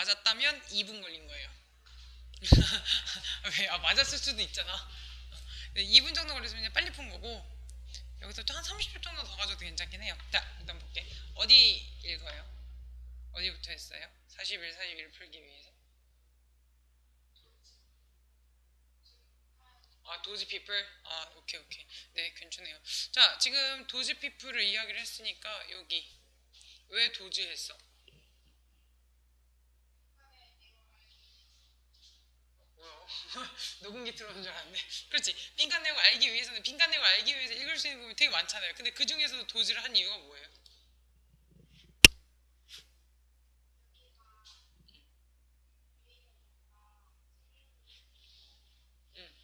맞았다면 2분 걸린 거예요. 왜? 맞았을 수도 있잖아. 2분 정도 걸렸으면 빨리 푼 거고, 여기서 한 30초 정도 더 가져도 괜찮긴 해요. 자, 일단 볼게. 어디 읽어요? 어디부터 했어요? 41, 41 풀기 위해서. 도지 피플? 오케이, 오케이. 네, 괜찮네요. 자, 지금 도지 피플을 이야기를 했으니까, 여기. 왜 도지 했어? 뭐야? 녹음기 틀어놓은 줄 알았네. 그렇지. 빈칸 내용을 알기 위해서는, 빈칸 내용을 알기 위해서 읽을 수 있는 부분이 되게 많잖아요. 근데 그 중에서도 도지를 한 이유가 뭐예요? 응.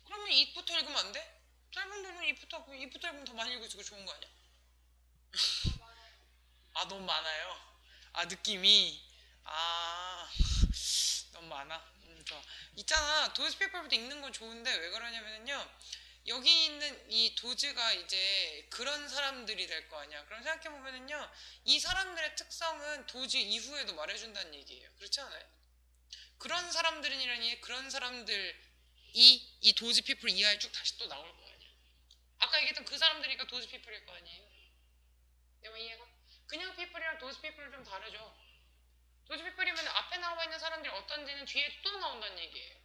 그러면 이부터 읽으면 안 돼? 짧은 부분 이부터 읽으면 더 많이 읽을 수 있고 좋은 거 아니야? 너무 많아요. 느낌이. 아, 너무 많아. 좋아. 있잖아. 도즈 페이퍼부터 읽는 건 좋은데 왜 그러냐면요. 여기 있는 이 도즈가 이제 그런 사람들이 될 거 아니야. 그럼 생각해보면은요. 이 사람들의 특성은 도즈 이후에도 말해준다는 얘기예요. 그렇지 않아요? 그런 사람들이라니 그런 사람들이 이 도즈 피플 이하에 쭉 다시 또 나올 거 아니야. 아까 얘기했던 그 사람들이니까 도즈 피플일 거 아니에요. 내가 이해가? 그냥 피플이랑 도즈 피플은 좀 다르죠. 도즈 피플이면 앞에 나와 있는 사람들이 어떤지는 뒤에 또 나온다는 얘기예요.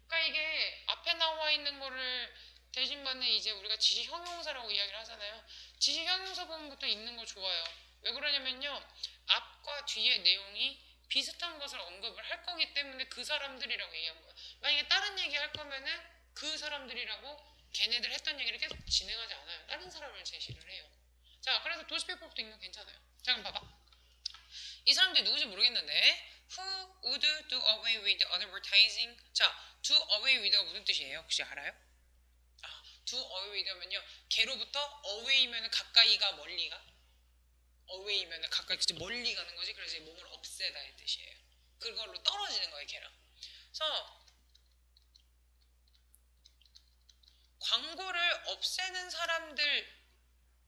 그러니까 이게 앞에 나와 있는 거를 대신받는 이제 우리가 지시 형용사라고 이야기를 하잖아요. 지시 형용사 부분부터 읽는 거 좋아요. 왜 그러냐면요. 앞과 뒤의 내용이 비슷한 것을 언급을 할 거기 때문에 그 사람들이라고 얘기한 거예요. 만약에 다른 얘기 할 거면은 그 사람들이라고 걔네들 했던 얘기를 계속 진행하지 않아요. 다른 사람을 제시를 해요. 자, 그래서 도시페이퍼부터 읽는 거 괜찮아요. 자, 그럼 봐봐. 이 사람들이 누구지 모르겠는데 Who would do away with advertising? 자, do away with가 무슨 뜻이에요? 혹시 알아요? do away with면요 걔로부터 away면 가까이가 멀리가 away면 가까이 진짜 멀리 가는 거지. 그래서 몸을 없애다의 뜻이에요. 그걸로 떨어지는 거예요 걔랑. 그래서 광고를 없애는 사람들이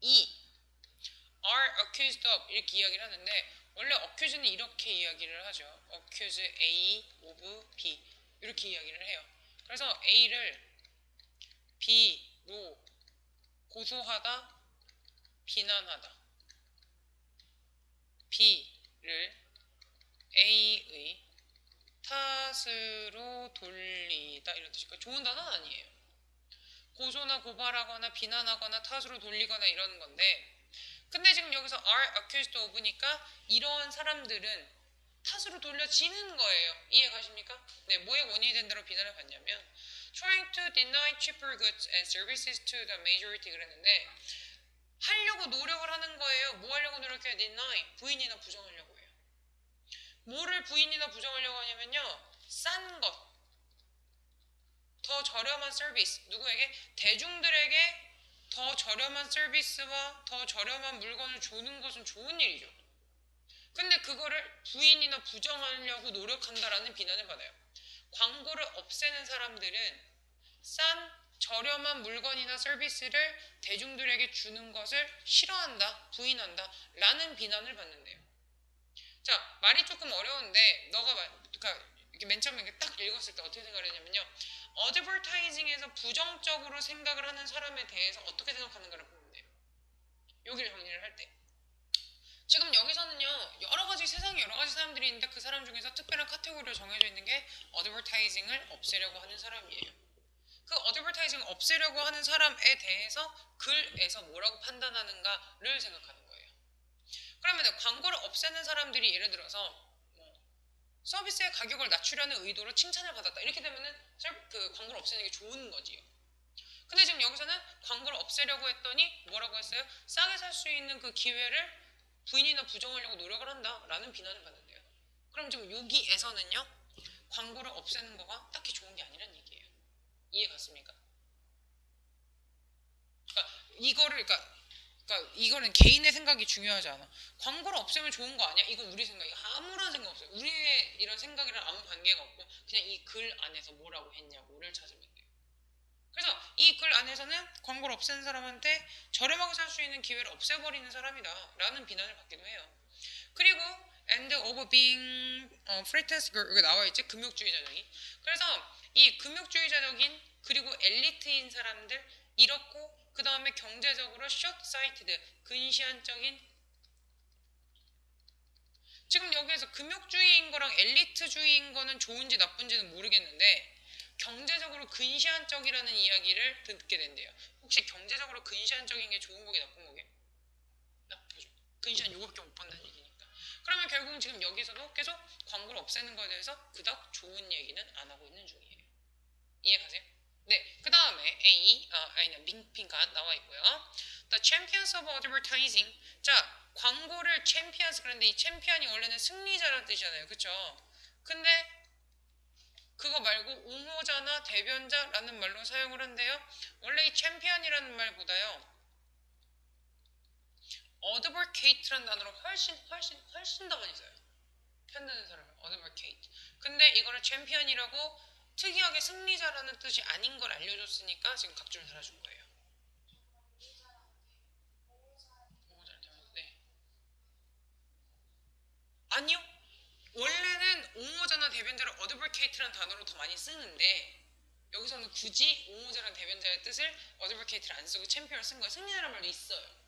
are accused of 이렇게 이야기를 하는데 원래 accuse는 이렇게 이야기를 하죠. accuse A of B 이렇게 이야기를 해요. 그래서 A를 B로 고소하다, 비난하다. B를 A의 탓으로 돌리다 이런 뜻이니까 좋은 단어는 아니에요. 고소나 고발하거나 비난하거나 탓으로 돌리거나 이러는 건데 근데 지금 여기서 are accused of니까 이러한 사람들은 탓으로 돌려지는 거예요. 이해 가십니까? 네, 뭐에 원인이 된 대로 비난을 받냐면 trying to deny cheaper goods and services to the majority 그랬는데 하려고 노력을 하는 거예요. 뭐 하려고 노력해요? deny, 부인이나 부정하려고 해요. 뭐를 부인이나 부정하려고 하냐면요. 싼 것, 더 저렴한 서비스, 누구에게? 대중들에게 더 저렴한 서비스와 더 저렴한 물건을 주는 것은 좋은 일이죠. 근데 그거를 부인이나 부정하려고 노력한다라는 비난을 받아요. 광고를 없애는 사람들은 싼 저렴한 물건이나 서비스를 대중들에게 주는 것을 싫어한다, 부인한다 라는 비난을 받는데요. 자, 말이 조금 어려운데 너가 그러니까 이렇게 맨 처음에 딱 읽었을 때 어떻게 생각을 했냐면요. 어드버타이징에서 부정적으로 생각을 하는 사람에 대해서 어떻게 생각하는가를 보면 돼요. 여기를 정리를 할 때. 지금 여기서는요. 여러 가지 세상에 여러 가지 사람들이 있는데 그 사람 중에서 특별한 카테고리로 정해져 있는 게 어드버타이징을 없애려고 하는 사람이에요. 그 어드버타이징을 없애려고 하는 사람에 대해서 글에서 뭐라고 판단하는가를 생각하는 거예요. 그러면 광고를 없애는 사람들이 예를 들어서 서비스의 가격을 낮추려는 의도로 칭찬을 받았다. 이렇게 되면은 그 광고를 없애는 게 좋은 거지요. 근데 지금 여기서는 광고를 없애려고 했더니 뭐라고 했어요? 싸게 살 수 있는 그 기회를 부인이나 부정하려고 노력을 한다라는 비난을 받는데요. 그럼 지금 여기에서는요. 광고를 없애는 거가 딱히 좋은 게 아니란 얘기예요. 이해 갔습니까? 그러니까 이거를 그러니까 그러니까 이거는 개인의 생각이 중요하지 않아. 광고를 없애면 좋은 거 아니야? 이건 우리 생각이 아무런 생각 없어요. 우리의 이런 생각이랑 아무 관계가 없고 그냥 이 글 안에서 뭐라고 했냐고를 찾으면 돼요. 그래서 이 글 안에서는 광고를 없애는 사람한테 저렴하게 살 수 있는 기회를 없애버리는 사람이다 라는 비난을 받기도 해요. 그리고 and over being 프리테스 여기 나와 있지, 금욕주의자적인. 그래서 이 금욕주의자적인 그리고 엘리트인 사람들 이렇고 그 다음에 경제적으로 숏사이트드 근시안적인. 지금 여기에서 금욕주의인 거랑 엘리트주의인 거는 좋은지 나쁜지는 모르겠는데 경제적으로 근시안적이라는 이야기를 듣게 된대요. 혹시 경제적으로 근시안적인 게 좋은 거게 나쁜 거게? 나쁘죠. 근시안 요거밖에 못 본다는 얘기니까. 그러면 결국 지금 여기서도 계속 광고를 없애는 거에 대해서 그닥 좋은 얘기는 안 하고 있는 중이에요. 이해가세요? 네, 그 다음에 A, 아니면 빙핑칸 나와 있고요. The champions of advertising. 자, 광고를 챔피언스, 그런데 이 챔피언이 원래는 승리자라는 뜻이잖아요. 그쵸? 근데 그거 말고 옹호자나 대변자라는 말로 사용을 한대요. 원래 이 챔피언이라는 말보다요. advocate라는 단어로 훨씬 더 많이 써요. 편드는 사람을 advocate. 근데 이거를 챔피언이라고 특이하게 승리자라는 뜻이 아닌 걸 알려줬으니까 지금 각주를 달아준 거예요. 네. 아니요. 원래는 옹호자나 대변자를 advocate라는 단어로 더 많이 쓰는데 여기서는 굳이 옹호자랑 대변자의 뜻을 advocate를 안 쓰고 챔피언을 쓴 거예요. 승리자라는 말도 있어요.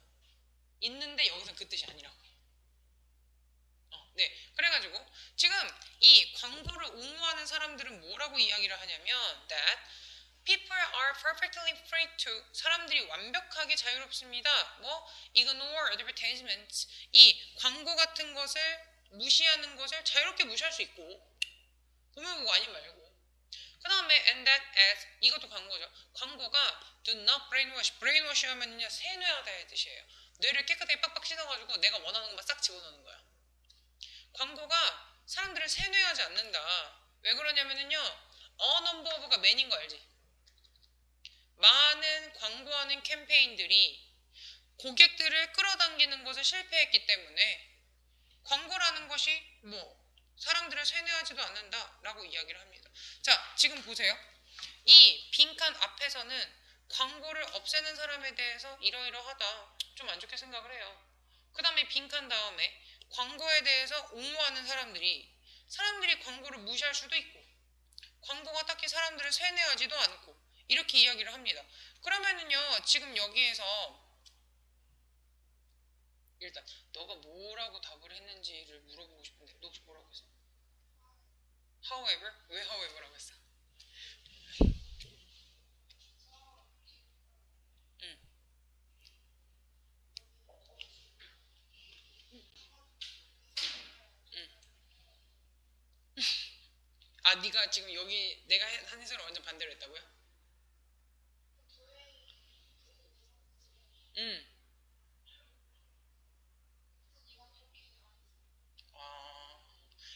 있는데 여기서 그 뜻이 아니라고. 네. 그래가지고 지금 이 광고를 옹호하는 사람들은 뭐라고 이야기를 하냐면 that people are perfectly free to 사람들이 완벽하게 자유롭습니다. 뭐 ignore advertisements 이 광고 같은 것을 무시하는 것을 자유롭게 무시할 수 있고 보면 보고 아니면 말고 그 다음에 and that as 이것도 광고죠. 광고가 do not brainwash brainwash 하면요 세뇌하다의 뜻이에요. 뇌를 깨끗하게 빡빡 씻어가지고 내가 원하는 것만 싹 집어넣는 거야. 광고가 사람들을 세뇌하지 않는다. 왜 그러냐면요. 넘버 오브가 맨인 거 알지? 많은 광고하는 캠페인들이 고객들을 끌어당기는 것에 실패했기 때문에 광고라는 것이 뭐 사람들을 세뇌하지도 않는다라고 이야기를 합니다. 자, 지금 보세요. 이 빈칸 앞에서는 광고를 없애는 사람에 대해서 이러이러하다. 좀 안 좋게 생각을 해요. 그 다음에 빈칸 다음에 광고에 대해서 옹호하는 사람들이 광고를 무시할 수도 있고 광고가 딱히 사람들을 세뇌하지도 않고 이렇게 이야기를 합니다. 그러면은요 지금 여기에서 일단 너가 뭐라고 답을 했는지를 물어보고 싶은데 너 혹시 뭐라고 했어? However? 왜 however라고 했어? 응. 아 네가 지금 여기 내가 한 해설을 완전 반대로 했다고요? 응. 아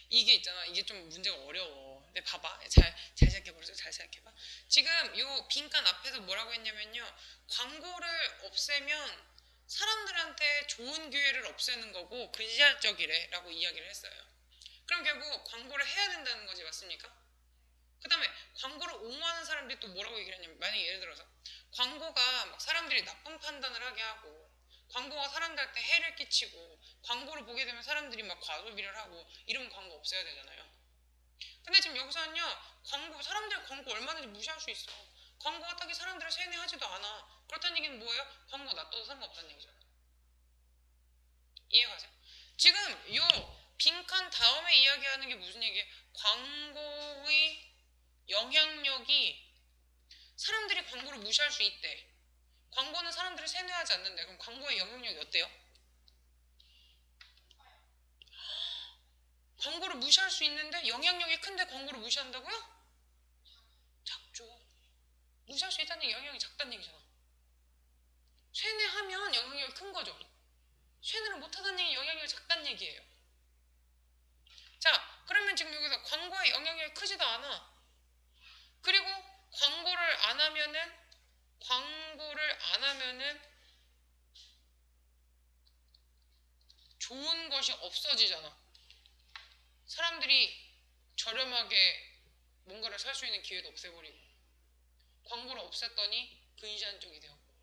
이게 있잖아. 이게 좀 문제가 어려워. 근데 봐봐. 잘 생각해보세요. 잘 생각해봐. 지금 요 빈칸 앞에서 뭐라고 했냐면요. 광고를 없애면 사람들한테 좋은 기회를 없애는 거고 근시안적이래 라고 이야기를 했어요. 그럼 결국 광고를 해야 된다는 거지 맞습니까? 그 다음에 광고를 옹호하는 사람들이 또 뭐라고 얘기를 했냐면 만약에 예를 들어서 광고가 막 사람들이 나쁜 판단을 하게 하고 광고가 사람들한테 해를 끼치고 광고를 보게 되면 사람들이 막 과소비를 하고 이러면 광고 없애야 되잖아요. 근데 지금 여기서는요 사람들이 광고 얼마든지 무시할 수 있어. 광고가 딱히 사람들을 세뇌하지도 않아. 그렇다는 얘기는 뭐예요? 광고 놔둬도 상관없다는 얘기잖아. 이해가세요? 지금 요 빈칸 다음에 이야기하는 게 무슨 얘기예요? 광고의 영향력이 사람들이 광고를 무시할 수 있대. 광고는 사람들을 세뇌하지 않는데 그럼 광고의 영향력이 어때요? 광고를 무시할 수 있는데 영향력이 큰데 광고를 무시한다고요? 작죠. 무시할 수 있다는 영향력이 작다는 얘기잖아. 세뇌하면 영향력이 큰 거죠. 세뇌를 못하다는 얘기 영향력이 작다는 얘기예요. 자, 그러면 지금 여기서 광고의 영향력이 크지도 않아. 그리고 광고를 안 하면은 그것이 없어지잖아. 사람들이 저렴하게 뭔가를 살 수 있는 기회도 없애버리고 광고를 없앴더니 근시안적이 되었고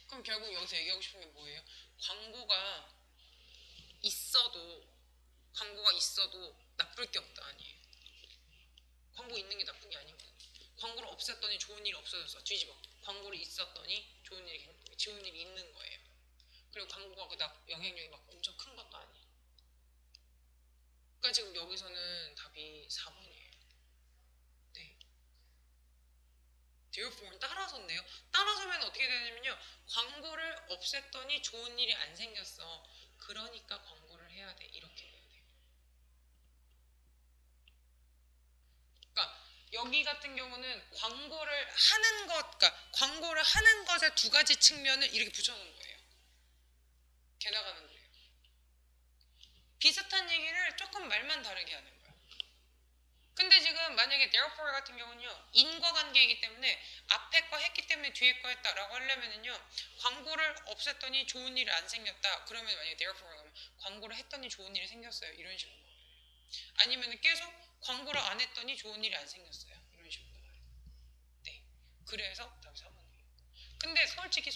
그럼 결국 여기서 얘기하고 싶은 게 뭐예요? 광고가 있어도 나쁠 게 없다 아니에요. 광고 있는 게 나쁜 게 아니거든. 광고를 없앴더니 좋은 일이 없어졌어. 뒤집어. 광고를 있었더니 좋은 일이 있는 거예요. 그리고 광고가 그닥 영향력이 막 엄청 큰 것도 아니에요. 그러니까 지금 여기서는 답이 4번이에요. 네. therefore 따라서인데요. 따라서면 어떻게 되냐면요. 광고를 없앴더니 좋은 일이 안 생겼어. 그러니까 광고를 해야 돼. 이렇게 돼야 돼요. 그러니까 여기 같은 경우는 광고를 하는 것, 그러니까 광고를 하는 것의 두 가지 측면을 이렇게 붙여놓은 거예요. 게다가는 그래요. 비슷한 얘기를 조금 말만 다르게 하는 거예요. 근데 지금 만약에 therefore 같은 경우는요. 인과관계이기 때문에 앞에 거 했기 때문에 뒤에 거 했다라고 하려면은요. 광고를 없앴더니 좋은 일이 안 생겼다. 그러면 만약에 therefore 하면 광고를 했더니 좋은 일이 생겼어요. 이런 식으로. 아니면 계속 광고를 안 했더니 좋은 일이 안 생겼어요. 이런 식으로 나와요. 네. 그래서 답이 4번이에요. 근데 솔직히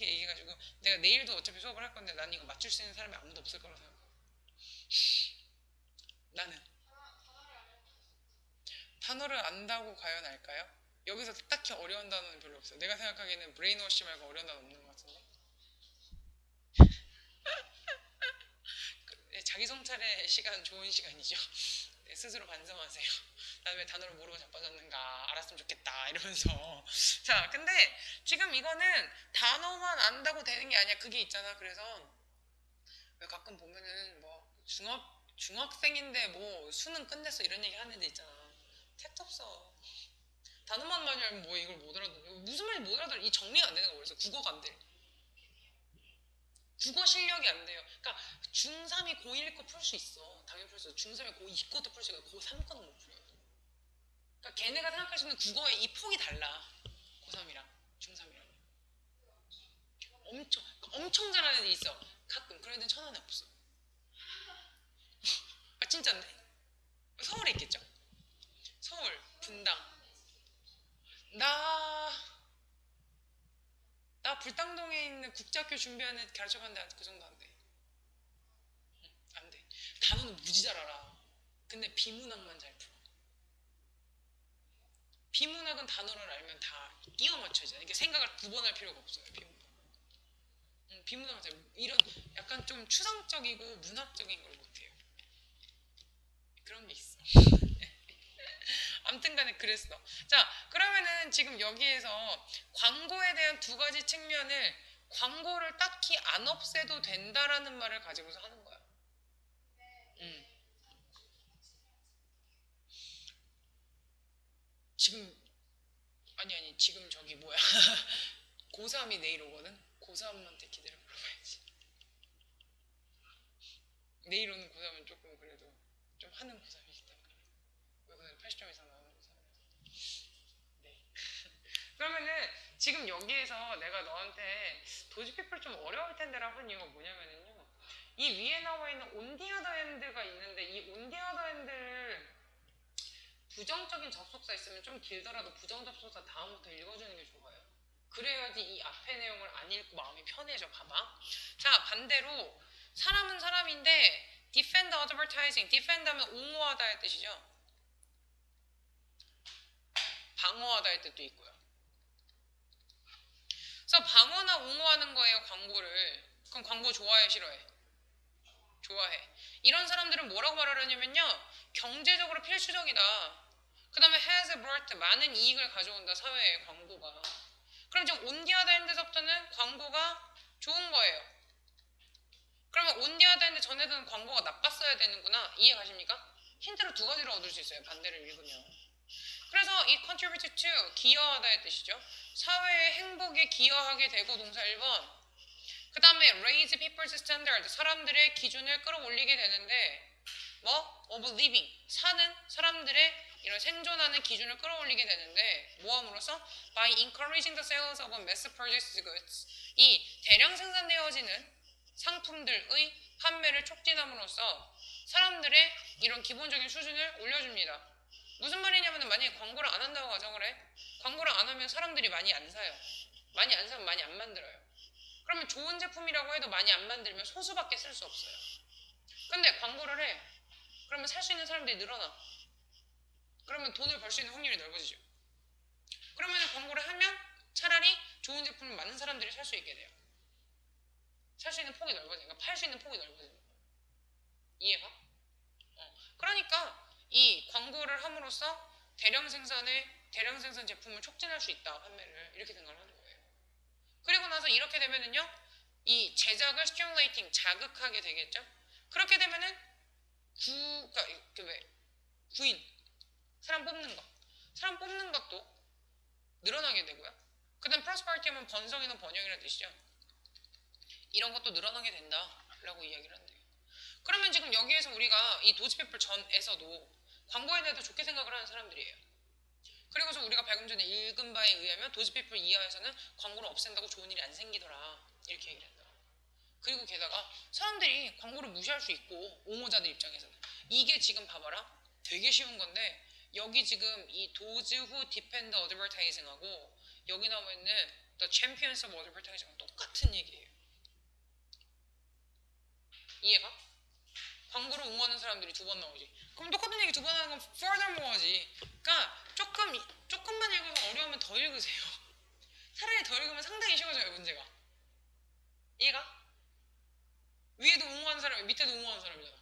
얘기해가지고 내가 내일도 어차피 수업을 할 건데 나는 이거 맞출 수 있는 사람이 아무도 없을 거라고 생각해. 나는 단어를 안다고 과연 알까요? 여기서 딱히 어려운 단어는 별로 없어요. 내가 생각하기에는 브레인워시 말고 어려운 단어 없는 것 같은데. 자기 성찰의 시간 좋은 시간이죠. 네, 스스로 반성하세요. 난 왜 단어를 모르고 자빠졌는가 알았으면 좋겠다 이러면서. 자, 근데 지금 이거는 단어만 안다고 되는 게 아니야. 그게 있잖아. 그래서 왜 가끔 보면은 뭐 중학생인데 뭐 수능 끝냈어 이런 얘기 하는 데 있잖아. 택도 없어. 단어만 많이 알면 뭐 이걸 못 알아들어. 무슨 말인지 못 알아들어. 이 정리가 안 되는 거 모르겠어. 국어가 안 돼. 국어 실력이 안 돼요. 그러니까 중3이 고1 거 풀 수 있어. 당연히 풀 수 있어. 중3이 고2 것도 풀 수 있고 고3 거는 못 풀어요. 그러니까 걔네가 생각할 수 있는 국어의 이 폭이 달라. 고3이랑 중3이랑. 엄청 잘하는 애들이 있어. 가끔 그런 애들은 천안에 없어. 아 진짜인데? 서울에 있겠죠? 서울, 분당. 나 불당동에 있는 국제학교 준비하는 애 가르쳐봤는데 그 정도 안 돼. 안 돼. 단어는 무지 잘 알아. 근데 비문학만 잘 풀어. 비문학은 단어를 알면 다 끼워 맞춰지잖아. 이게 생각을 두 번 할 필요가 없어요. 비문학. 비문학은 잘 이런 약간 좀 추상적이고 문학적인 걸 못해요. 그런 게 있어. 아무튼간에 그랬어. 자, 그러면은 지금 여기에서 광고에 대한 두 가지 측면을 광고를 딱히 안 없애도 된다라는 말을 가지고서 하는 거야. 지금 아니 지금 저기 뭐야 고3이 내일 오거든. 고3한테 기대를 물어봐야지. 내일 오는 고3은 조금 그래도 좀 하는 고3이기 때문에 외국에는 80점 이상 나오는 고3이라서. 네. 그러면은 지금 여기에서 내가 너한테 도지피플 좀 어려울 텐데라고 한 이유가 뭐냐면은요. 이 위에 나와 있는 on the other hand가 있는데 이 on the other hand를 부정적인 접속사 있으면 좀 길더라도 부정 접속사 다음부터 읽어주는 게 좋아요. 그래야지 이 앞의 내용을 안 읽고 마음이 편해져. 봐봐. 자, 반대로 사람은 사람인데 defend advertising, defend 하면 옹호하다의 뜻이죠. 방어하다의 뜻도 있고요. 그래서 방어나 옹호하는 거예요. 광고를. 그럼 광고 좋아해 싫어해? 좋아해. 이런 사람들은 뭐라고 말하려냐면요. 경제적으로 필수적이다. 그 다음에 has brought 많은 이익을 가져온다. 사회에 광고가. 그럼 지금 on the other hand에서부터는 광고가 좋은 거예요. 그러면 on the other hand 전에는 광고가 나빴어야 되는구나. 이해 가십니까? 힌트를 두 가지로 얻을 수 있어요. 반대를 읽으면. 그래서 it contribute to 기여하다의 뜻이죠. 사회의 행복에 기여하게 되고 동사 1번. 그 다음에 raise people's standard 사람들의 기준을 끌어올리게 되는데 뭐? of living 사는 사람들의 이런 생존하는 기준을 끌어올리게 되는데 모함으로써 by encouraging the sales of mass produced goods 이 대량 생산되어지는 상품들의 판매를 촉진함으로써 사람들의 이런 기본적인 수준을 올려줍니다. 무슨 말이냐면 만약에 광고를 안 한다고 가정을 해. 광고를 안 하면 사람들이 많이 안 사요. 많이 안 사면 많이 안 만들어요. 그러면 좋은 제품이라고 해도 많이 안 만들면 소수밖에 쓸 수 없어요. 근데 광고를 해. 그러면 살 수 있는 사람들이 늘어나. 그러면 돈을 벌 수 있는 확률이 넓어지죠. 그러면 광고를 하면 차라리 좋은 제품을 많은 사람들이 살 수 있게 돼요. 살 수 있는 폭이 넓어지니까 팔 수 있는 폭이 넓어지는 거예요. 이해가? 그러니까 이 광고를 함으로써 대량 생산 제품을 促진할 수 있다. 판매를 이렇게 생각을 하는 거예요. 그리고 나서 이렇게 되면은요, 이 제작을 스티뮬레이팅 자극하게 되겠죠. 그렇게 되면은 구인 사람 뽑는 것도 늘어나게 되고요. 그다음 프로스퍼리티 하면 번성이나 번영이라는 뜻이죠. 이런 것도 늘어나게 된다라고 이야기를 한대요. 그러면 지금 여기에서 우리가 이 도지피플 전에서도 광고에 대해서 좋게 생각을 하는 사람들이에요. 그리고서 우리가 방금 전에 읽은 바에 의하면 도지피플 이하에서는 광고를 없앤다고 좋은 일이 안 생기더라 이렇게 얘기를 한다. 그리고 게다가 사람들이 광고를 무시할 수 있고 옹호자들 입장에서는 이게 지금 봐봐라 되게 쉬운 건데 여기 지금 이 도즈 후 디펜더 어드버타이징하고 여기 나와 있는 The Champions of Advertising은 똑같은 얘기예요. 이해가? 광고를 옹호하는 사람들이 두 번 나오지. 그럼 똑같은 얘기 두 번 하는 건 furthermore지. 그러니까 조금만 읽어서 어려우면 더 읽으세요. 차라리 더 읽으면 상당히 쉬워져요 문제가. 이해가? 위에도 옹호하는 사람이 밑에도 옹호하는 사람이잖아.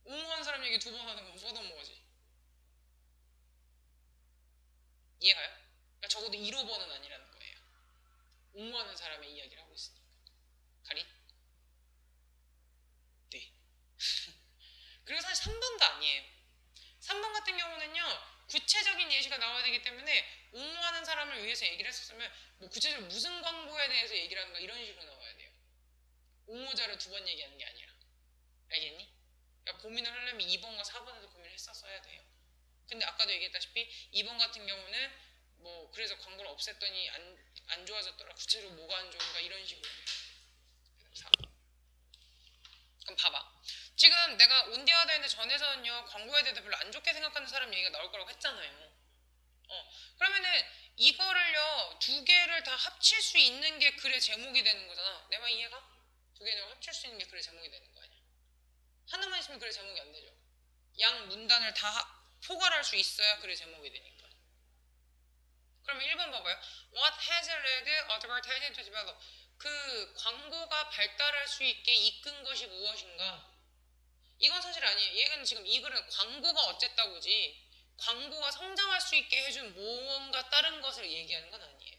옹호하는 사람 얘기 두 번 하는 건 furthermore지. 이해가요? 그러니까 적어도 1호번은 아니라는 거예요. 옹호하는 사람의 이야기를 하고 있으니까. 가리? 네. 그리고 사실 3번도 아니에요. 3번 같은 경우는요. 구체적인 예시가 나와야 되기 때문에 옹호하는 사람을 위해서 얘기를 했었으면 뭐 구체적으로 무슨 광고에 대해서 얘기를 하는가 이런 식으로 나와야 돼요. 옹호자를 두 번 얘기하는 게 아니라. 알겠니? 그러니까 고민을 하려면 2번과 4번에서 고민을 했었어야 돼요. 근데 아까도 얘기했다시피 2번 같은 경우는 뭐 그래서 광고를 없앴더니 안 좋아졌더라. 구체적으로 뭐가 안 좋은가 이런 식으로. 그럼 봐봐. 지금 내가 온디아드인데 전에서는요 광고에 대해서 별로 안 좋게 생각하는 사람 얘기가 나올 거라고 했잖아요. 그러면은 이거를요 두 개를 다 합칠 수 있는 게 글의 제목이 되는 거잖아. 내 말 이해가? 두 개를 합칠 수 있는 게 글의 제목이 되는 거 아니야. 하나만 있으면 글의 제목이 안 되죠. 양 문단을 다 포괄할 수 있어야 글의 제목이 되니까. 그러면 1번 봐봐요. What has led advertising to develop? 그 광고가 발달할 수 있게 이끈 것이 무엇인가? 이건 사실 아니에요. 얘는 지금 이 글은 광고가 어쨌다고지 광고가 성장할 수 있게 해준 무언가 다른 것을 얘기하는 건 아니에요.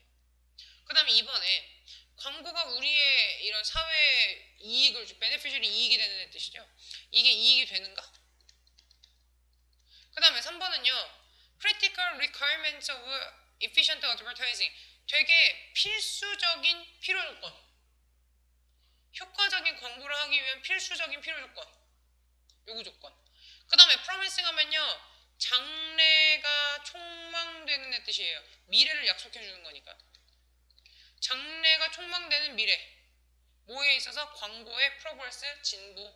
그 다음에 2번에 광고가 우리의 이런 사회 이익을, 베네피셜이 이익이 되는 뜻이죠. 이게 이익이 되는가? 그 다음에 3번은요. Critical requirements of efficient advertising. 되게 필수적인 필요 조건. 효과적인 광고를 하기 위한 필수적인 필요 조건. 요구 조건. 그 다음에 promising 하면요. 장래가 촉망되는 뜻이에요. 미래를 약속해주는 거니까. 장래가 촉망되는 미래. 뭐에 있어서? 광고의 프로그레스, 진보,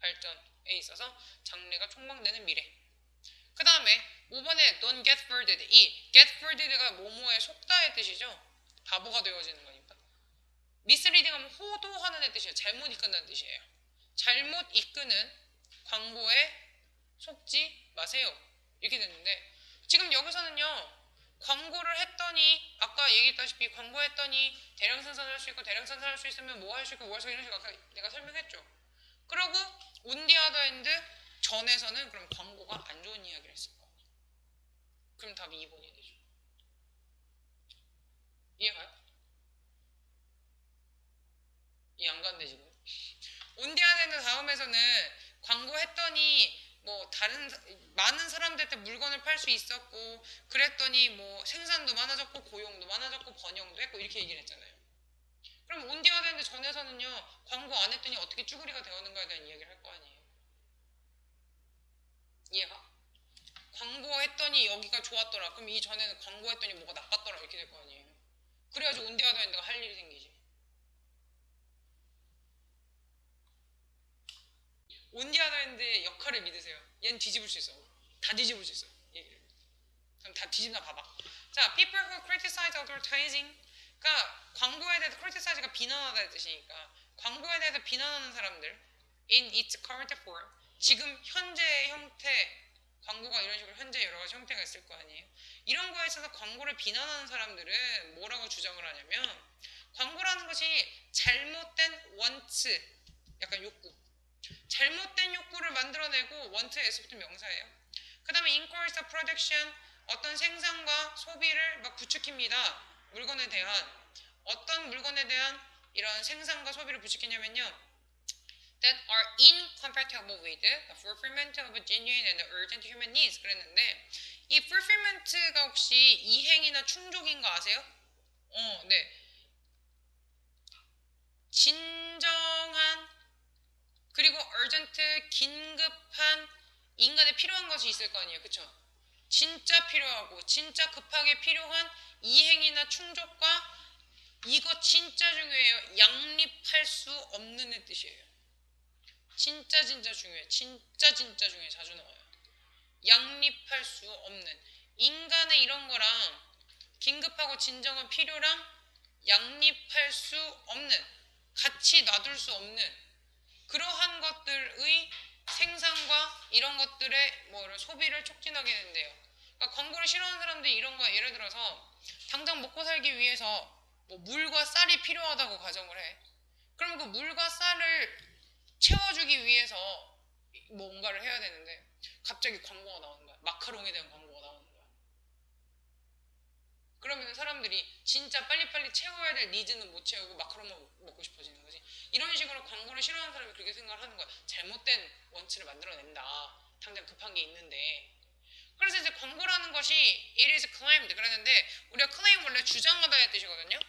발전에 있어서 장래가 촉망되는 미래. 그 다음에 5번에 don't get fooled. 이 get fooled가 뭐뭐에 속다의 뜻이죠. 바보가 되어지는 거니까. misleading 하면 호도하는 뜻이에요. 잘못 이끈다는 뜻이에요. 잘못 이끄는 광고에 속지 마세요. 이렇게 됐는데 지금 여기서는요. 광고를 했더니 아까 얘기했다시피 광고했더니 대량 생산할 수 있고 대량 생산할 수 있으면 뭐 할 수 있고 뭐 할 수 있고 이런 식으로 아까 내가 설명했죠. 그리고 on the other hand 전에서는 그럼 광고가 안 좋은 이야기를 했을 거야. 그럼 답이 2번이 되죠. 이해가요? 이해 안 가는데 지금. on the other hand 다음에서는 광고했더니 뭐 다른 많은 사람들한테 물건을 팔 수 있었고 그랬더니 뭐 생산도 많아졌고 고용도 많아졌고 번영도 했고 이렇게 얘기를 했잖아요. 그럼 on the other hand 전에서는요 광고 안 했더니 어떻게 쭈구리가 되었는가에 대한 이야기를 할 거 아니에요. 이해가? 광고했더니 여기가 좋았더라. 그럼 이 전에는 광고했더니 뭐가 나빴더라 이렇게 될 거 아니에요. 그래야지 온디아더핸드가 할 일이 생기지. 온디 아더핸드의 역할을 믿으세요. 얘는 뒤집을 수 있어. 다 뒤집을 수 있어. 얘기를. 그럼 다 뒤집나 봐봐. 자, people who criticize advertising. 그러니까 광고에 대해서 criticize가 비난하다는 뜻이니까 광고에 대해서 비난하는 사람들 in its current form. 지금 현재의 형태 광고가 이런 식으로 현재 여러 가지 형태가 있을 거 아니에요. 이런 거에 있어서 광고를 비난하는 사람들은 뭐라고 주장을 하냐면 광고라는 것이 잘못된 원츠, 약간 욕구, 잘못된 욕구를 만들어내고 원트의 S부터 명사예요. 그 다음에 encourage the production, 어떤 생산과 소비를 막 부추깁니다. 물건에 대한 어떤 물건에 대한 이런 생산과 소비를 부추기냐면요. that are incompatible with the fulfillment of genuine and urgent human needs 그랬는데 이 fulfillment가 혹시 이행이나 충족인 거 아세요? 네. 진정한 그리고 urgent 긴급한 인간에 필요한 것이 있을 거 아니에요. 그쵸? 진짜 필요하고 진짜 급하게 필요한 이행이나 충족과 이거 진짜 중요해요. 양립할 수 없는 뜻이에요. 진짜 중요해. 진짜 중요해. 자주 나와요. 양립할 수 없는 인간의 이런 거랑 긴급하고 진정한 필요랑 양립할 수 없는 같이 놔둘 수 없는 그러한 것들의 생산과 이런 것들의 뭐 소비를 촉진하게 된대요. 그러니까 광고를 싫어하는 사람들이 이런 거 예를 들어서 당장 먹고 살기 위해서 뭐 물과 쌀이 필요하다고 가정을 해. 그럼 그 물과 쌀을 채워주기 위해서 뭔가를 해야 되는데 갑자기 광고가 나오는 거야. 마카롱에 대한 광고가 나오는 거야. 그러면 사람들이 진짜 빨리빨리 채워야 될 니즈는 못 채우고 마카롱만 먹고 싶어지는 거지. 이런 식으로 광고를 싫어하는 사람이 그렇게 생각을 하는 거야. 잘못된 원칙을 만들어낸다. 당장 급한 게 있는데. 그래서 이제 광고라는 것이 it is claimed 그랬는데 우리가 claim 원래 주장하다의 뜻이거든요.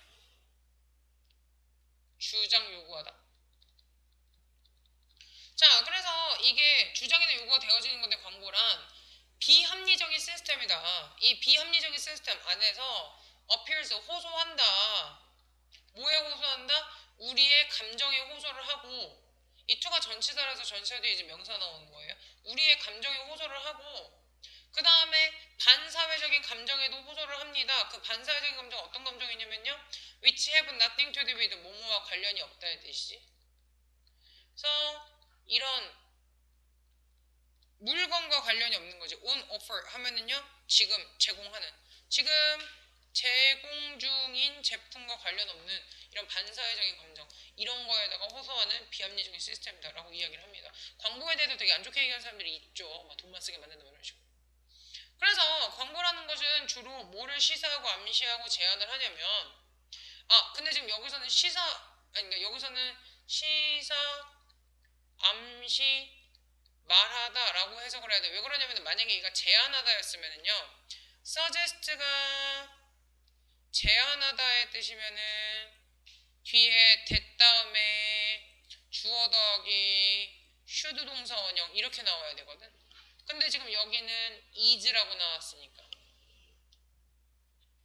주장 요구하다. 자, 그래서 이게 주장이나 요구가 되어지는 건데 광고란 비합리적인 시스템이다. 이 비합리적인 시스템 안에서 appears 호소한다. 뭐에 호소한다? 우리의 감정에 호소를 하고 이 투가 전치사라서 전치사 뒤에 이제 명사 나오는 거예요. 우리의 감정에 호소를 하고 그 다음에 반사회적인 감정에도 호소를 합니다. 그 반사회적인 감정 어떤 감정이냐면요. which have nothing to do with 뭐뭐와 관련이 없다의 뜻이지. 그래서 이런 물건과 관련이 없는 거지. on offer 하면은요. 지금 제공하는. 지금 제공 중인 제품과 관련 없는 이런 반사회적인 감정 이런 거에다가 호소하는 비합리적인 시스템이다라고 이야기를 합니다. 광고에 대해서 되게 안 좋게 얘기하는 사람들이 있죠. 막 돈만 쓰게 만든다 이런 식으로. 그래서 광고라는 것은 주로 뭐를 시사하고 암시하고 제안을 하냐면 근데 지금 여기서는 그러니까 여기서는 시사 암시 말하다라고 해석을 해야 돼. 왜 그러냐면 만약에 이가 제안하다였으면은요. suggest가 제안하다의 뜻이면은 뒤에 that 다음에 주어 더하기 should 동사 원형 이렇게 나와야 되거든. 근데 지금 여기는 is라고 나왔으니까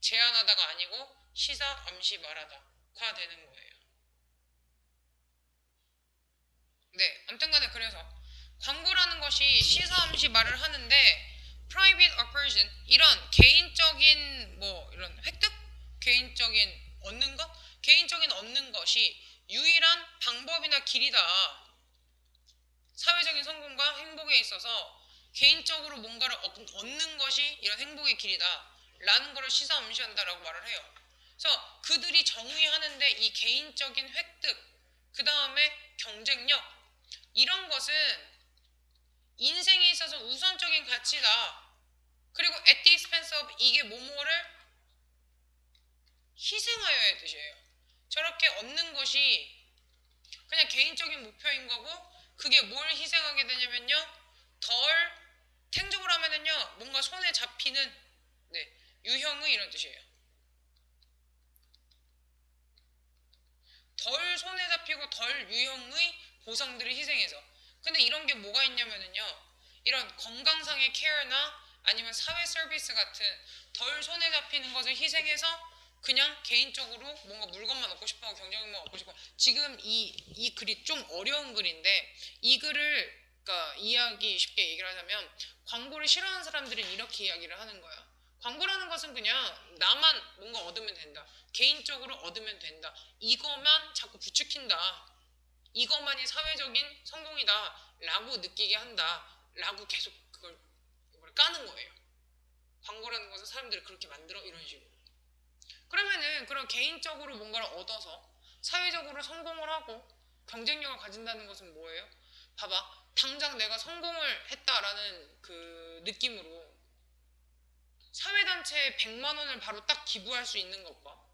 제안하다가 아니고 시사 암시 말하다가 되는 거예요. 네, 아무튼간에 그래서 광고라는 것이 시사암시 말을 하는데 private occasion 이런 개인적인 뭐 이런 획득, 개인적인 얻는 것, 개인적인 얻는 것이 유일한 방법이나 길이다. 사회적인 성공과 행복에 있어서 개인적으로 뭔가를 얻는 것이 이런 행복의 길이다. 라는 것을 시사암시한다라고 말을 해요. 그래서 그들이 정의하는데 이 개인적인 획득, 그 다음에 경쟁력 이런 것은 인생에 있어서 우선적인 가치다. 그리고 at the expense of 이게 뭐뭐를 희생하여의 뜻이에요. 저렇게 얻는 것이 그냥 개인적인 목표인 거고 그게 뭘 희생하게 되냐면요. 덜 행적으로 하면은요. 뭔가 손에 잡히는 유형의 이런 뜻이에요. 덜 손에 잡히고 덜 유형의 보상들을 희생해서. 근데 이런 게 뭐가 있냐면은요. 이런 건강상의 케어나 아니면 사회 서비스 같은 덜 손에 잡히는 것을 희생해서 그냥 개인적으로 뭔가 물건만 얻고 싶어하고 경쟁력만 얻고 싶어. 지금 이 글이 좀 어려운 글인데 이 글을 그러니까 이야기 쉽게 얘기를 하자면 광고를 싫어하는 사람들은 이렇게 이야기를 하는 거야. 광고라는 것은 그냥 나만 뭔가 얻으면 된다. 개인적으로 얻으면 된다. 이것만 자꾸 부추긴다. 이것만이 사회적인 성공이다. 라고 느끼게 한다. 라고 계속 그걸 까는 거예요. 광고라는 것은 사람들을 그렇게 만들어 이런 식으로. 그러면은 그런 개인적으로 뭔가를 얻어서 사회적으로 성공을 하고 경쟁력을 가진다는 것은 뭐예요? 봐봐. 당장 내가 성공을 했다라는 그 느낌으로 사회단체에 100만 원을 바로 딱 기부할 수 있는 것과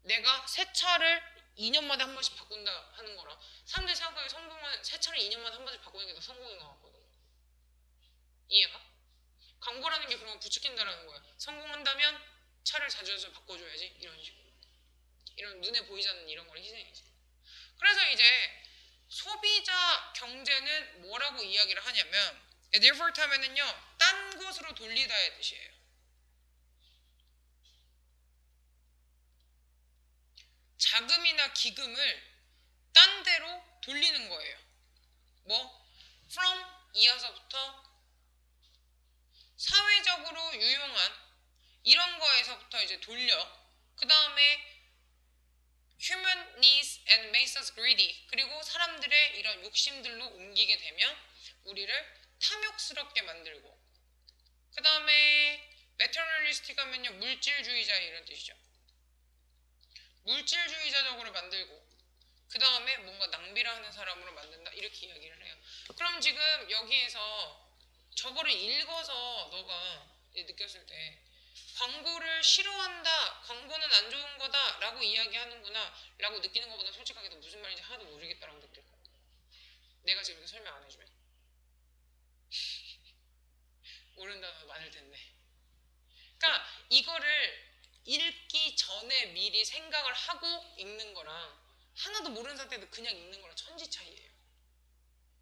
내가 새 차를 2년마다 한 번씩 바꾼다 하는 거랑 사람들이 생각하기에 성공은 새 차를 2년마다 한 번씩 바꾸는 게 더 성공인 것 같거든. 이해가? 광고라는 게 그런 거 부추긴다라는 거야. 성공한다면 차를 자주 자주 바꿔줘야지 이런 식으로. 이런 눈에 보이지 않는 이런 걸 희생해서. 그래서 이제 소비자 경제는 뭐라고 이야기를 하냐면 therefore 하면은요 딴 곳으로 돌리다의 뜻이에요. 자금이나 기금을 딴 데로 돌리는 거예요. 뭐 from 이어서부터 사회적으로 유용한 이런 거에서부터 이제 돌려. 그 다음에 human needs and makes us greedy. 그리고 사람들의 이런 욕심들로 옮기게 되면 우리를 탐욕스럽게 만들고. 그 다음에 materialistic 하면요 물질주의자 이런 뜻이죠. 물질주의자적으로 만들고 그 다음에 뭔가 낭비를 하는 사람으로 만든다 이렇게 이야기를 해요. 그럼 지금 여기에서 저거를 읽어서 너가 느꼈을 때 광고를 싫어한다, 광고는 안 좋은 거다 라고 이야기하는구나 라고 느끼는 것보다 솔직하게 너 무슨 말인지 하나도 모르겠다라고 느낄 거야. 내가 지금 설명 안 해주면 모르는 단어 많을 텐데. 그러니까 이거를 읽기 전에 미리 생각을 하고 읽는 거랑 하나도 모르는 상태에서 그냥 읽는 거랑 천지 차이예요.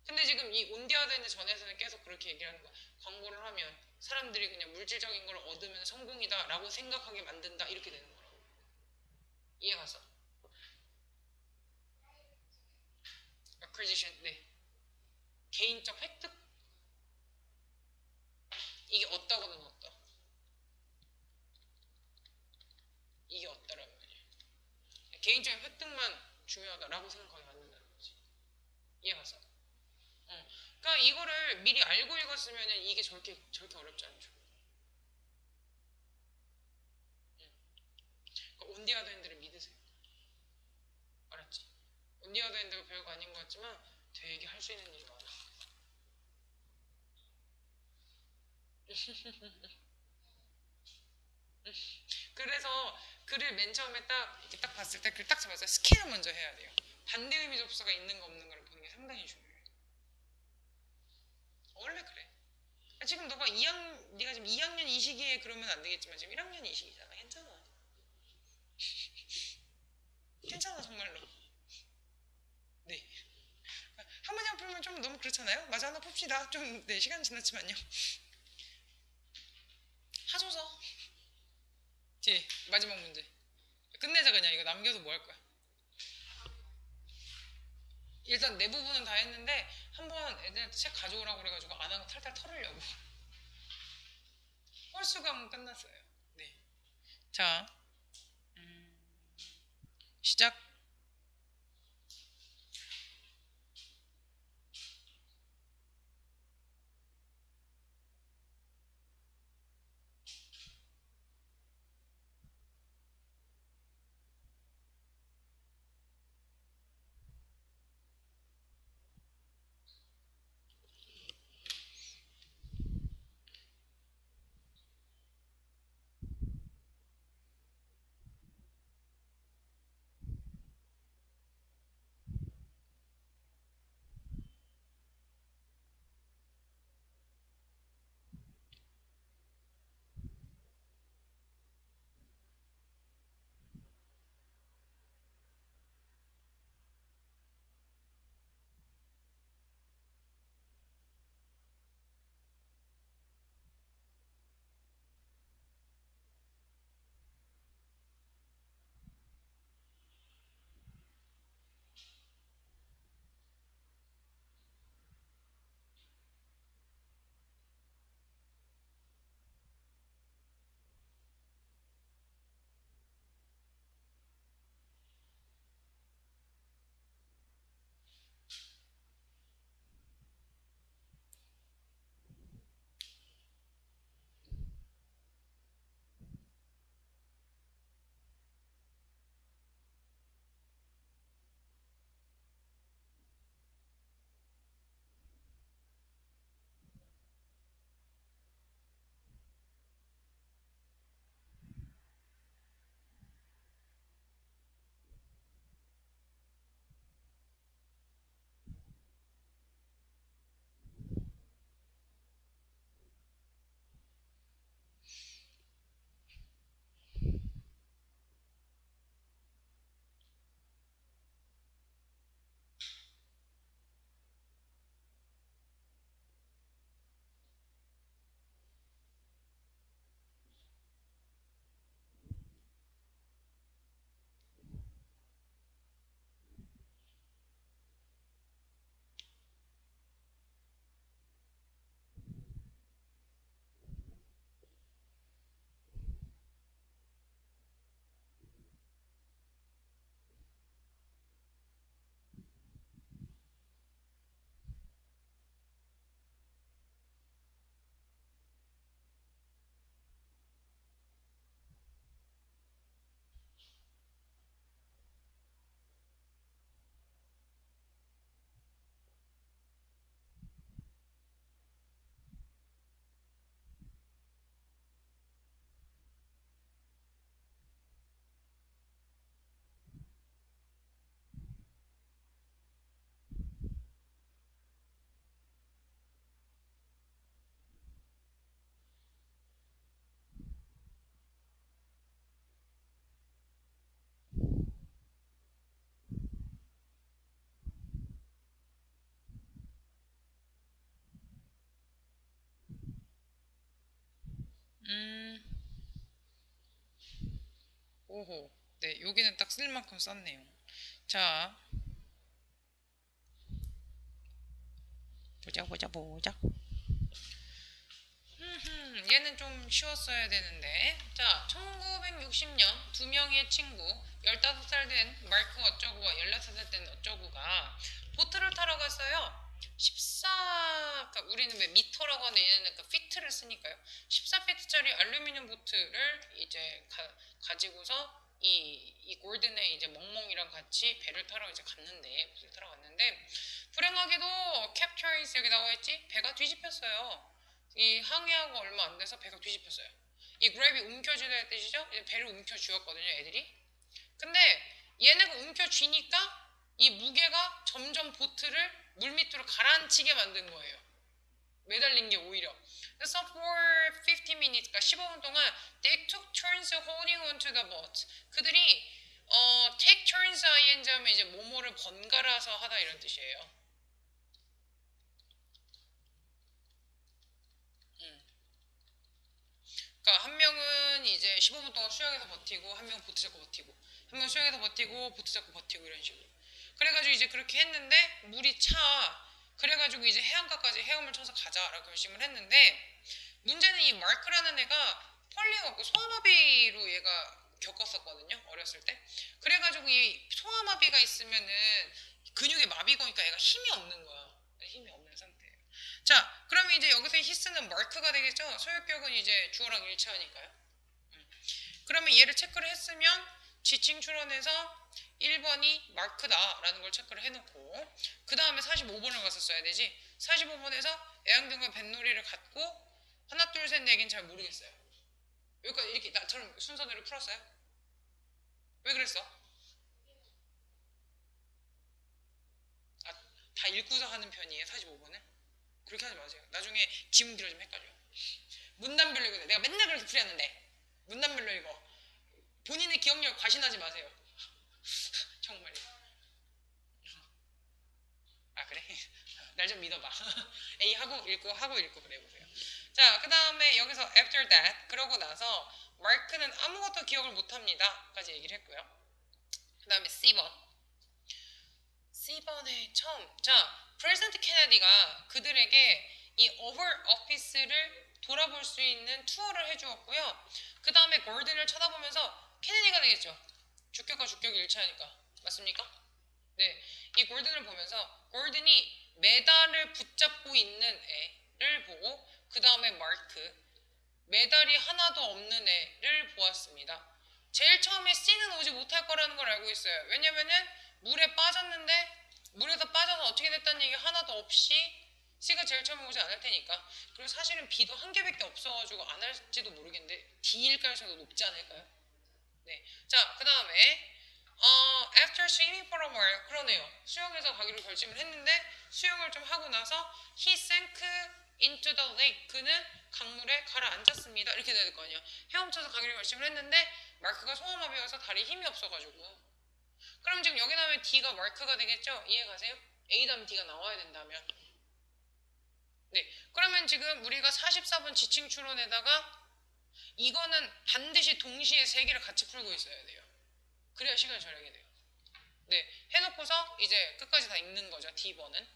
근데 지금 이 온디아드인데 전에서는 계속 그렇게 얘기를 하는 거야. 광고를 하면 사람들이 그냥 물질적인 걸 얻으면 성공이다 라고 생각하게 만든다 이렇게 되는 거라고. 이해가서? acquisition, 네. 개인적 획득? 이게 얻다거든 얻다. 이게 얻다라는 말이야. 개인적인 획득만 중요하다라고 생각하게 만든다는 거지. 이해가서? 그러니까 이거를 미리 알고 읽었으면 이게 저렇게 어렵지 않죠. 그러니까 온디아드 핸들을 믿으세요. 알았지? 온디아드 핸드가 별거 아닌 것 같지만 되게 할 수 있는 일이 많아. 그래서 글을 맨 처음에 딱 이렇게 딱 봤을 때 글 딱 잡았어요. 스캔을 먼저 해야 돼요. 반대 의미 접수가 있는 거 없는 걸 보는 게 상당히 중요해요. 원래 그래. 지금 네가 지금 2학년 이 시기에 그러면 안 되겠지만 지금 1학년 이 시기잖아. 괜찮아. 괜찮아 정말로. 네. 한 문장 풀면 좀 너무 그렇잖아요. 맞아 하나 풉시다. 좀 네 시간 지났지만요. 하소서. 뒤에 마지막 문제. 끝내자 그냥 이거 남겨서 뭐 할 거야. 일단 내 부분은 다 했는데 한번 애들한테 책 가져오라고 그래가지고 안 하고 탈탈 털으려고. 홀수감은 끝났어요. 네. 자, 시작. 음, 오호. 네, 여기는 딱 쓸 만큼 썼네요. 자, 보자, 보자, 보자. 얘는 좀 쉬웠어야 되는데. 자, 1960년 두 명의 친구, 15살 된 마크 어쩌구와 16살 된 어쩌구가 보트를 타러 갔어요. 14, 그러니까 우리는 왜 미터라고 하는 얘네는 그 피트를 쓰니까요. 14피트짜리 알루미늄 보트를 이제 가지고서 이 골든의 이제 멍멍이랑 같이 배를 타러 이제 갔는데, 보트를 타러 갔는데, 불행하게도 캡처인스 여기 나와 있지? 배가 뒤집혔어요. 이 항해하고 얼마 안 돼서 배가 뒤집혔어요. 이 그랩이 움켜쥐다의 뜻이죠? 이제 배를 움켜쥐었거든요, 애들이. 근데 얘네가 움켜쥐니까 이 무게가 점점 보트를 물밑으로 가라앉히게 만든 거예요. 매달린 게 오히려. 그래서 for 50 minutes, 그러니까 15분 동안 they took turns holding onto the boat. 그들이 take turns ing 하면 이제 뭐뭐를 번갈아서 하다 이런 뜻이에요. 그러니까 한 명은 이제 15분 동안 수영해서 버티고, 한 명은 보트 잡고 버티고, 한 명은 수영해서 버티고, 보트 잡고 버티고 이런 식으로. 그래가지고 이제 그렇게 했는데 물이 차. 그래가지고 이제 해안가까지 헤엄을 쳐서 가자라고 결심을 했는데, 문제는 이 마크라는 애가 폴리오고 소아마비로 얘가 겪었었거든요, 어렸을 때. 그래가지고 이 소아마비가 있으면은 근육에 마비가 오니까 얘가 힘이 없는 거야. 힘이 없는 상태예요. 자, 그러면 이제 여기서 히스는 마크가 되겠죠? 소유격은 이제 주어랑 일치하니까요. 그러면 얘를 체크를 했으면 지칭 추론에서 1번이 마크다라는 걸 체크를 해놓고, 그 다음에 45번을 가서 써야 되지. 45번에서 애완견과 뱃놀이를 갖고 하나 둘 셋 내긴 잘 모르겠어요. 여기까지 이렇게 나처럼 순서대로 풀었어요? 왜 그랬어? 아, 다 읽고서 하는 편이에요, 45번은? 그렇게 하지 마세요. 나중에 지문 길어지면 헷갈려요. 문단별로 읽어. 내가 맨날 그렇게 풀이하는데 문단별로 읽어. 본인의 기억력 과신하지 마세요. 정말요. 아 그래? 날 좀 믿어봐. A 하고 읽고 그래 보세요. 자, 그 다음에 여기서 after that 그러고 나서 마크는 아무것도 기억을 못합니다 까지 얘기를 했고요. 그 다음에 C번에 처음, 자, 프레젠트 케네디가 그들에게 이 오벌 오피스를 돌아볼 수 있는 투어를 해주었고요. 그 다음에 골든을 쳐다보면서 케네디가 되겠죠. 주격과 주격이 일치하니까. 맞습니까? 네, 이 골든을 보면서 골든이 메달을 붙잡고 있는 애를 보고 그 다음에 마크, 메달이 하나도 없는 애를 보았습니다. 제일 처음에 C는 오지 못할 거라는 걸 알고 있어요. 왜냐면은 물에 빠졌는데 물에서 빠져서 어떻게 됐다는 얘기 하나도 없이 C가 제일 처음에 오지 않을 테니까. 그리고 사실은 B도 한 개밖에 없어가지고 안 할지도 모르겠는데 D일 가능성이 높지 않을까요? 네. 자, 그 다음에 after swimming for a while, 그러네요. 수영해서 가기로 결심을 했는데 수영을 좀 하고 나서 he sank into the lake, 그는 강물에 가라앉았습니다. 이렇게 돼야 될 거 아니야. 헤엄쳐서 가기로 결심을 했는데 마크가 소아마비여서 다리에 힘이 없어가지고. 그럼 지금 여기 나오면 D가 마크가 되겠죠? 이해 가세요? A 다음 D가 나와야 된다면. 네. 그러면 지금 우리가 44번 지칭 추론에다가 이거는 반드시 동시에 세 개를 같이 풀고 있어야 돼요. 그래야 시간이 절약이 돼요. 네, 해놓고서 이제 끝까지 다 읽는 거죠, D번은.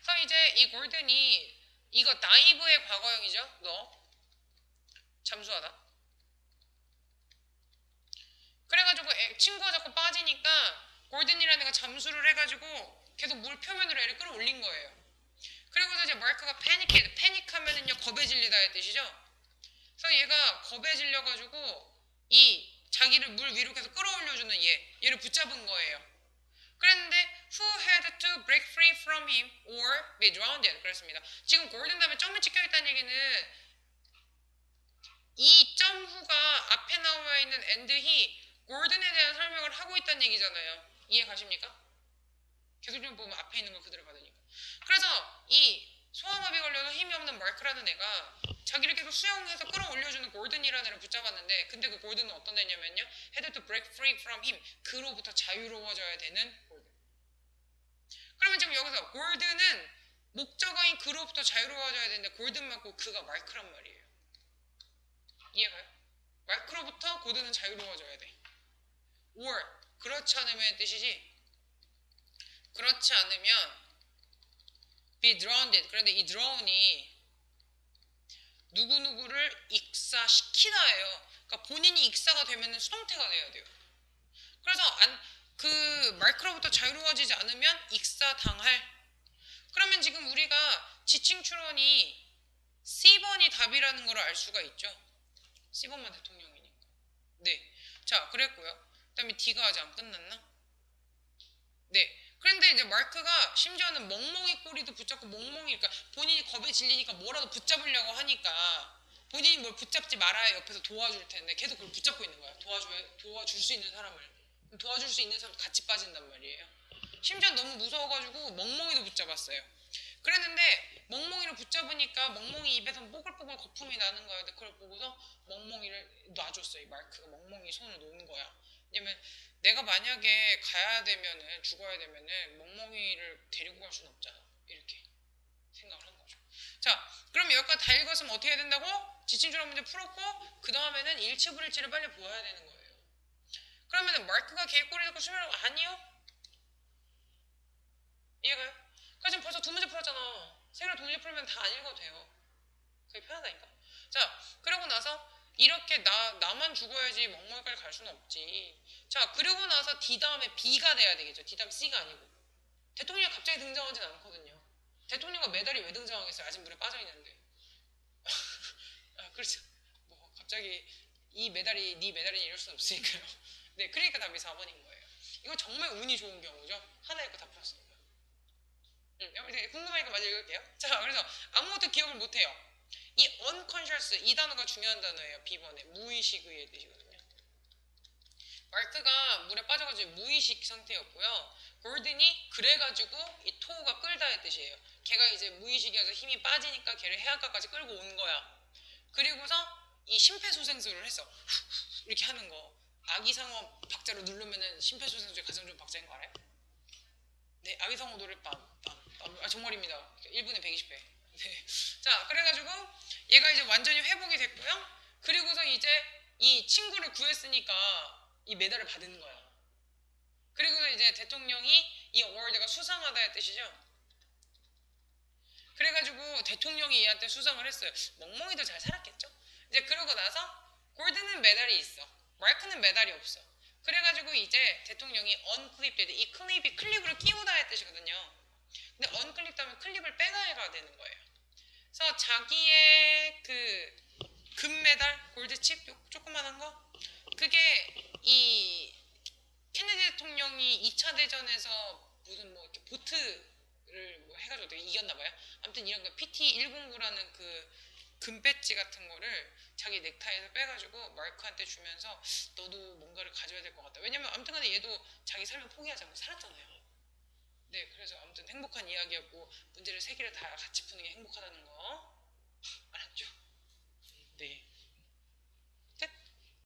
그래서 이제 이 골든이 이거 다이브의 과거형이죠, 너. 잠수하다. 그래가지고 친구가 자꾸 빠지니까 골든이라는 애가 잠수를 해가지고 계속 물 표면으로 애를 끌어올린 거예요. 그리고서 이제 마크가 패닉하면은요 겁에 질리다의 뜻이죠. 그래서 얘가 겁에 질려가지고 이 자기를 물 위로 계속 끌어올려주는 얘를 붙잡은 거예요. 그랬는데 who had to break free from him or be drowned? 그랬습니다. 지금 골든 다음에 점이 찍혀있다는 얘기는 이 점 후가 앞에 나와 있는 and he 골든에 대한 설명을 하고 있다는 얘기잖아요. 이해 가십니까? 계속 좀 보면 앞에 있는 걸 그대로 받으니까. 그래서 이 소아마비 걸려서 힘이 없는 마크라는 애가 자기를 계속 수영해서 끌어올려주는 골든이라는 애를 붙잡았는데, 근데 그 골든은 어떤 애냐면요, had to break free from him, 그로부터 자유로워져야 되는 골든. 그러면 지금 여기서 골든은 목적어인 그로부터 자유로워져야 되는데 골든 맞고 그가 마크란 말이에요. 이해가요? 마크로부터 고드는 자유로워져야 돼. or 그렇지 않으면 뜻이지. 그렇지 않으면 be drowned. 그런데 이 drown이 누구누구를 익사시키다예요. 그러니까 본인이 익사가 되면 수동태가 돼야 돼요. 그래서 그 마크로부터 자유로워지지 않으면 익사당할. 그러면 지금 우리가 지칭 추론이 C번이 답이라는 걸 알 수가 있죠. C번만 대통령이니까. 네. 자, 그랬고요. 그 다음에 D가 아직 안 끝났나? 네. 그런데 이제 마크가 심지어는 멍멍이 꼬리도 붙잡고 멍멍이, 그러니까 본인이 겁에 질리니까 뭐라도 붙잡으려고 하니까 본인이 뭘 붙잡지 말아야 옆에서 도와줄 텐데 계속 그걸 붙잡고 있는 거야. 도와줄 수 있는 사람을. 도와줄 수 있는 사람 같이 빠진단 말이에요. 심지어 너무 무서워가지고 멍멍이도 붙잡았어요. 그랬는데 멍멍이를 붙잡으니까 멍멍이 입에서 뽀글뽀글 거품이 나는 거야. 근데 그걸 보고서 멍멍이를 놔줬어요. 이 마크가 멍멍이 손을 놓은 거야. 왜냐면 내가 만약에 가야 되면은 죽어야 되면은 멍멍이를 데리고 갈 수는 없잖아. 이렇게 생각을 한 거죠. 자, 그럼 여기까지 다 읽었으면 어떻게 해야 된다고? 지침조랑 문제 풀었고 그 다음에는 일치불일치를 빨리 보아야 되는 거예요. 그러면은 마크가 개꼬리 듣고 수면을 아니요? 이해가요? 그러니까 지금 벌써 두 문제 풀었잖아. 세 개를 동시에 풀면 다 안 읽어도 돼요. 그게 편하다니까. 자, 그러고 나서 이렇게 나만 죽어야지 멍멍이까지 갈 수는 없지. 자, 그리고 나서 D 다음에 B가 돼야 되겠죠. D 다음에 C가 아니고. 대통령이 갑자기 등장하진 않거든요. 대통령과 메달이 왜 등장하겠어요? 아직 물에 빠져있는데. 아, 그렇죠. 뭐 갑자기 이 메달이 네 메달이 이럴 수는 없으니까요. 네, 그러니까 답이 4번인 거예요. 이거 정말 운이 좋은 경우죠. 하나 읽고 다 풀었습니다. 궁금하니까 마저 읽을게요. 자, 그래서 아무것도 기억을 못해요. 이 unconscious 이 단어가 중요한 단어예요. B번에 무의식의 뜻이거든요. 마크가 물에 빠져가지고 무의식 상태였고요. 골든이 그래가지고 이 토우가 끌다의 뜻이에요. 걔가 이제 무의식이어서 힘이 빠지니까 걔를 해안가까지 끌고 온 거야. 그리고서 이 심폐소생술을 했어. 이렇게 하는 거. 아기상어 박자로 누르면은 심폐소생술 가장 좋은 박자인 거 알아요? 네, 아기상어 노래 정말입니다. 1분에 120회. 네. 자, 그래가지고 얘가 이제 완전히 회복이 됐고요. 그리고서 이제 이 친구를 구했으니까 이 메달을 받은 거야. 그리고서 이제 대통령이 이 어워드가 수상하다의 뜻이죠. 그래가지고 대통령이 얘한테 수상을 했어요. 멍멍이도 잘 살았겠죠? 이제 그러고 나서 골드는 메달이 있어. 마크는 메달이 없어. 그래가지고 이제 대통령이 언클립 이 클립이 클립으로 끼우다의 뜻이거든요. 근데 언클립 하면 클립을 빼가야 되는 거예요. 그래서 자기의 그 금메달, 골드칩, 조그만한 거, 그게 이 케네디 대통령이 2차 대전에서 무슨 뭐 이렇게 보트를 뭐 해가지고 되게 이겼나봐요. 아무튼 이런 거 PT109라는 그 금배지 같은 거를 자기 넥타이에서 빼가지고 마크한테 주면서 너도 뭔가를 가져야 될 것 같다. 왜냐면 아무튼 간에 얘도 자기 삶을 포기하지 않고 살았잖아요. 네, 그래서 아무튼 행복한 이야기였고 문제를 세 개를 다 같이 푸는 게 행복하다는 거.